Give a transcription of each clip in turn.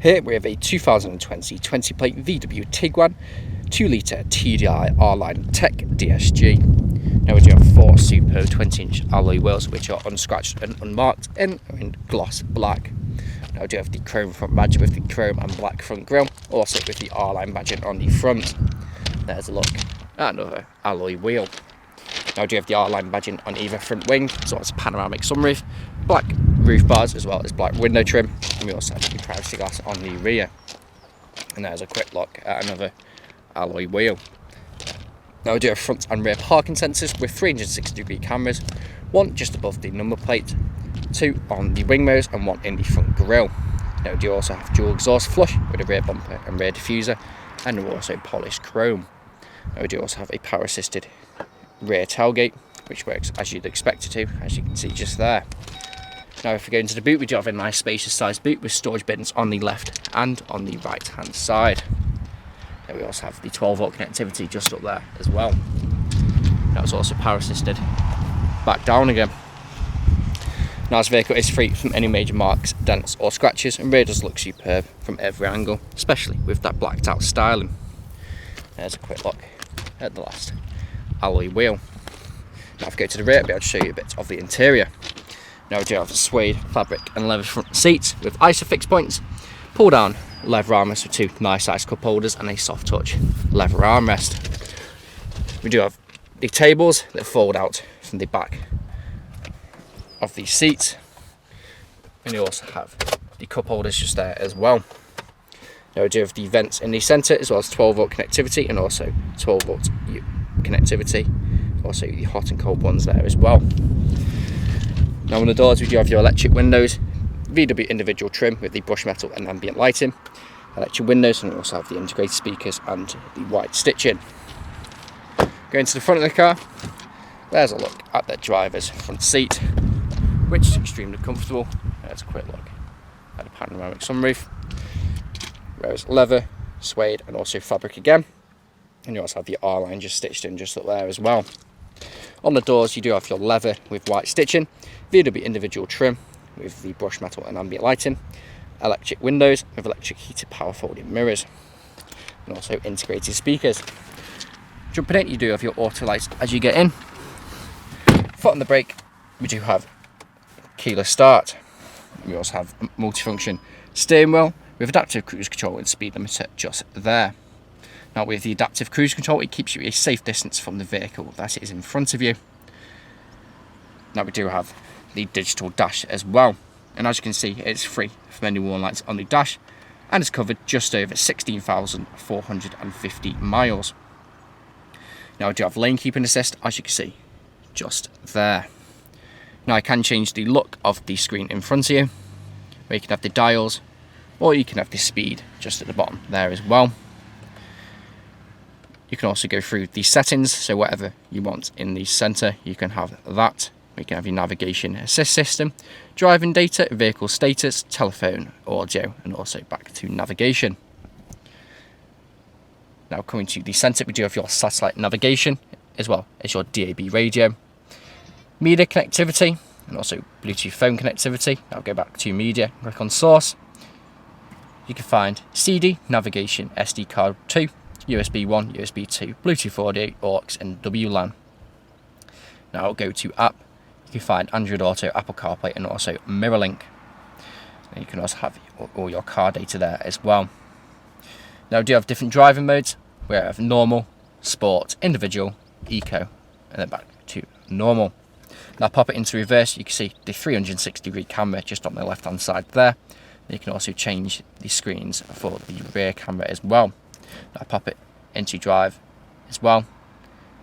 Here we have a 2020 20 plate VW Tiguan 2 litre TDI R-Line Tech DSG. Now we do have 4 superb 20-inch alloy wheels which are unscratched and unmarked and are in gloss black. Now we do have the chrome front badge with the chrome and black front grille, also with the R-Line badging on the front. There's a look at another alloy wheel. Now we do have the R-Line badging on either front wing, as well as panoramic sunroof, black roof bars as well as black window trim, and we also have the privacy glass on the rear. And there's a quick look at another alloy wheel. Now we do have front and rear parking sensors with 360-degree cameras, one just above the number plate, 2 on the wing mirrors and 1 in the front grille. Now we do also have dual exhaust flush with a rear bumper and rear diffuser, and also polished chrome. Now we do also have a power assisted rear tailgate, which works as you'd expect it to, as you can see just there. Now if we go into the boot, we do have a nice spacious sized boot with storage bins on the left and on the right hand side. Now we also have the 12-volt connectivity just up there as well. That was also power assisted. Back down again. Now this vehicle is free from any major marks, dents or scratches, and rear does look superb from every angle, especially with that blacked out styling. There's a quick look at the last alloy wheel. Now if we go to the rear, I'll be able to show you a bit of the interior. Now we do have suede, fabric and leather front seats with ISOFIX points, pull down leather armrests with 2 nice sized cup holders and a soft touch leather armrest. We do have the tables that fold out from the back of the seats, and you also have the cup holders just there as well. Now we do have the vents in the centre, as well as 12-volt connectivity and also 12-volt connectivity, also the hot and cold ones there as well. Now on the doors we do have your electric windows, VW individual trim with the brushed metal and ambient lighting, electric windows, and we also have the integrated speakers and the white stitching. Going to the front of the car, there's a look at the driver's front seat, which is extremely comfortable. There's a quick look at the panoramic sunroof, whereas leather, suede and also fabric again, and you also have the R-Line just stitched in just up there as well. On the doors you do have your leather with white stitching, VW individual trim with the brushed metal and ambient lighting, electric windows with electric heated power folding mirrors, and also integrated speakers. Jumping in, you do have your auto lights as you get in. Foot on the brake, we do have keyless start. We also have a multifunction steering wheel with adaptive cruise control and speed limiter just there. Now with the adaptive cruise control, it keeps you a safe distance from the vehicle that is in front of you. Now we do have the digital dash as well, and as you can see, it's free from any warning lights on the dash, and it's covered just over 16,450 miles. Now I do have lane keeping assist, as you can see just there. Now I can change the look of the screen in front of you, where you can have the dials, or you can have the speed just at the bottom there as well. You can also go through the settings, so whatever you want in the centre, you can have that. We can have your navigation assist system, driving data, vehicle status, telephone, audio, and also back to navigation. Now coming to the centre, we do have your satellite navigation, as well as your DAB radio, media connectivity, and also Bluetooth phone connectivity. I'll go back to media, click on source. You can find CD, navigation, SD card 2, USB 1, USB 2, Bluetooth audio, aux and WLAN. Now I'll go to app. You can find Android Auto, Apple CarPlay and also MirrorLink. And you can also have all your car data there as well. Now we do have different driving modes. We have normal, sport, individual, eco, and then back to normal. Now pop it into reverse, you can see the 360-degree camera just on the left hand side there. You can also change the screens for the rear camera as well. Now pop it into drive as well.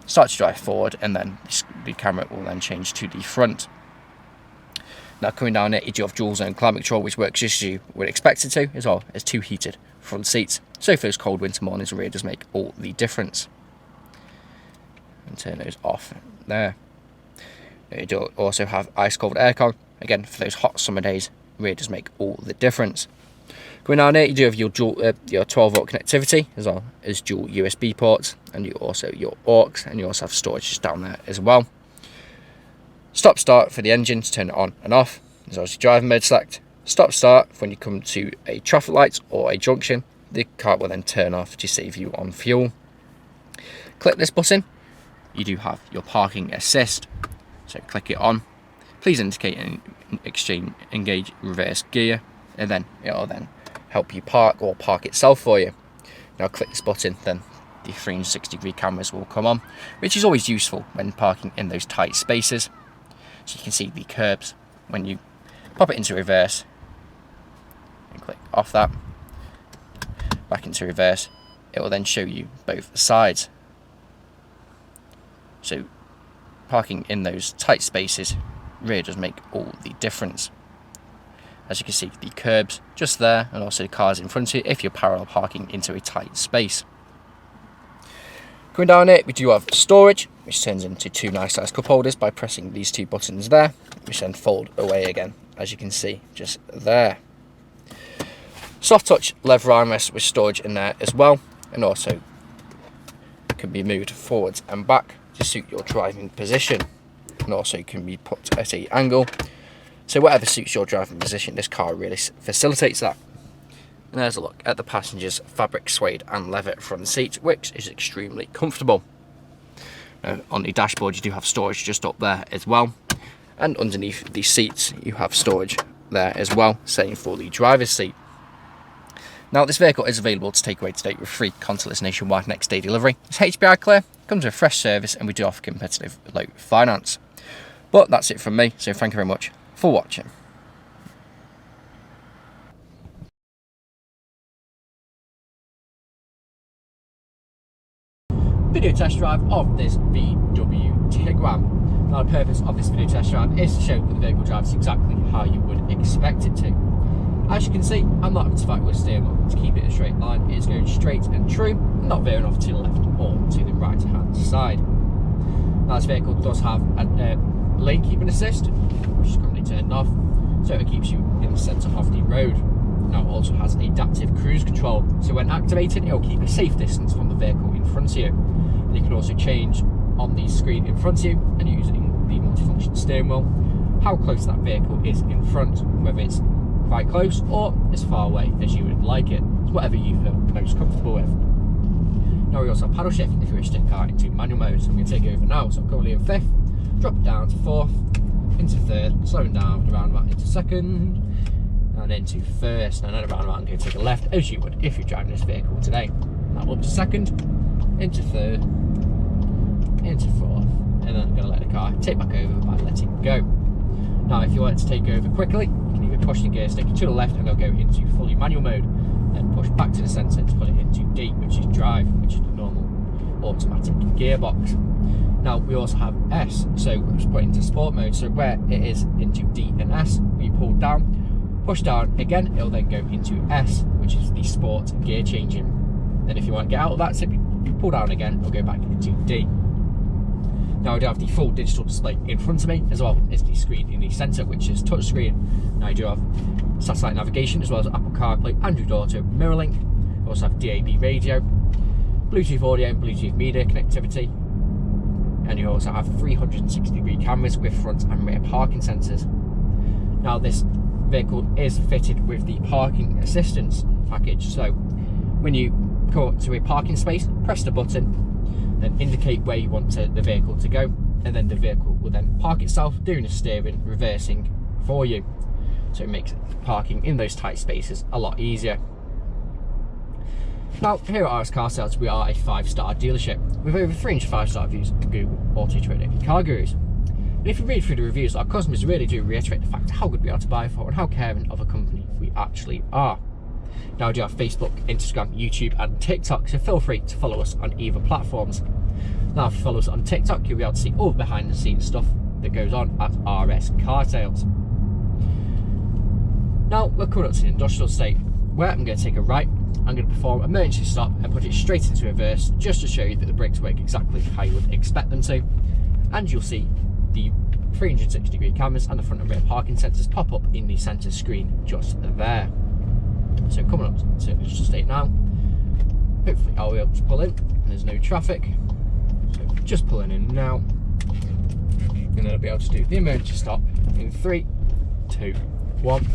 Start to drive forward, and then the camera will then change to the front. Now coming down it, you do have dual zone climate control, which works just as you would expect it to, as well as 2 heated front seats. So for those cold winter mornings, the rear does make all the difference. And turn those off there. You do also have ice cold aircon. Again, for those hot summer days, the rear does make all the difference. Going down here, you do have your dual, your 12-volt connectivity, as well as dual USB ports, and you also your aux, and you also have storage just down there as well. Stop start for the engine to turn it on and off. There's obviously driver mode select. Stop start when you come to a traffic light or a junction. The car will then turn off to save you on fuel. Click this button. You do have your parking assist. So click it on. Please indicate and engage reverse gear, and then it'll then help you park or park itself for you. Now click this button, then the 360-degree cameras will come on, which is always useful when parking in those tight spaces. So you can see the curbs when you pop it into reverse and click off that, back into reverse, it will then show you both sides. So parking in those tight spaces really does make all the difference. As you can see, the curbs just there, and also the cars in front of you if you're parallel parking into a tight space. Going down it, we do have storage, which turns into two nice sized cup holders by pressing these two buttons there, which then fold away again, as you can see, just there. Soft touch leather armrest with storage in there as well, and also can be moved forwards and back to suit your driving position, and also can be put at an angle. So whatever suits your driving position, this car really facilitates that. And there's a look at the passenger's fabric, suede and leather front seat, which is extremely comfortable. On the dashboard you do have storage just up there as well, and underneath the seats you have storage there as well, same for the driver's seat. Now this vehicle is available to take away today with free contactless nationwide next day delivery. It's HPI clear, comes with a fresh service, and we do offer competitive low finance. But that's it from me, so thank you very much for watching. Video test drive of this VW Tiguan. Now the purpose of this video test drive is to show that the vehicle drives exactly how you would expect it to. As you can see, I'm not having to fight with the steering wheel to keep it a straight line. It's going straight and true, not veering off to the left or to the right hand side. Now this vehicle does have a lane keeping assist, which is currently turned off, so it keeps you in the centre of the road. Now it also has adaptive cruise control, so when activated it will keep a safe distance from the vehicle in front of you. And you can also change on the screen in front of you, and using the multifunction steering wheel, how close that vehicle is in front, whether it's quite close or as far away as you would like it. It's whatever you feel most comfortable with. Now we also have paddle shift if you wish to take the car into manual mode, so I'm going to take over now. So I'm currently in fifth, drop it down to fourth, into third, slowing down the roundabout into second, and into first, and then around about I'm going to take a left as you would if you're driving this vehicle today. Now up to second, into third, into fourth, and then I'm going to let the car take back over by letting go. Now if you want to take over quickly, you can either push the gear stick to the left and it'll go into fully manual mode, then push back to the centre to put it into D, which is drive, which is the normal automatic gearbox. Now we also have S, so we'll just put it into sport mode, so where it is into D and S, we pull down, push down again, it'll then go into S, which is the sport gear changing. Then if you want to get out of that, simply pull down again, it'll go back into D. Now I do have the full digital display in front of me, as well as the screen in the centre, which is touchscreen. Now I do have satellite navigation, as well as Apple CarPlay, Android Auto, MirrorLink. I also have DAB radio, Bluetooth audio and Bluetooth media connectivity. And you also have 360-degree cameras with front and rear parking sensors. Now this vehicle is fitted with the parking assistance package, so when you go up to a parking space, press the button, then indicate where you want the vehicle to go, and then the vehicle will then park itself, doing the steering, reversing for you. So it makes parking in those tight spaces a lot easier. Now, here at RS Car Sales, we are a 5-star dealership with over 300 5-star reviews on Google, Autotrader and Car Gurus. And if you read through the reviews, our customers really do reiterate the fact how good we are to buy for and how caring of a company we actually are. Now we do have Facebook, Instagram, YouTube and TikTok, so feel free to follow us on either platforms. Now if you follow us on TikTok, you'll be able to see all the behind the scenes stuff that goes on at RS Car Sales. Now we're coming up to the industrial estate, where I'm going to take a right. I'm going to perform an emergency stop and put it straight into reverse, just to show you that the brakes work exactly how you would expect them to. And you'll see the 360-degree cameras and the front and rear parking sensors pop up in the centre screen just there. So coming up to the industrial estate now, hopefully I'll be able to pull in and there's no traffic. So just pulling in now. and then I'll be able to do the emergency stop in 3, 2, 1.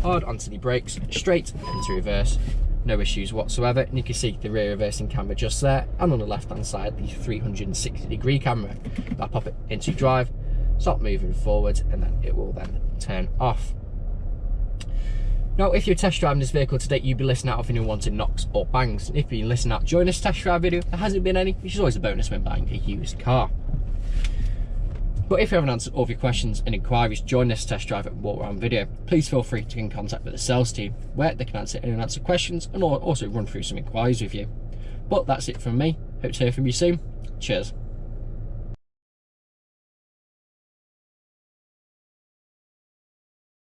Hard onto the brakes, straight into reverse. No issues whatsoever, and you can see the rear reversing camera just there, and on the left hand side the 360-degree camera. I'll pop it into drive, stop moving forward, and then it will then turn off. Now, if you're test driving this vehicle today, you'll be listening out of any unwanted knocks or bangs. If you're listening out during this test drive video, there hasn't been any, which is always a bonus when buying a used car. But if you haven't answered all of your questions and inquiries during this test drive and walk around video, please feel free to get in contact with the sales team, where they can answer any unanswered questions and also run through some inquiries with you. But that's it from me. Hope to hear from you soon. Cheers.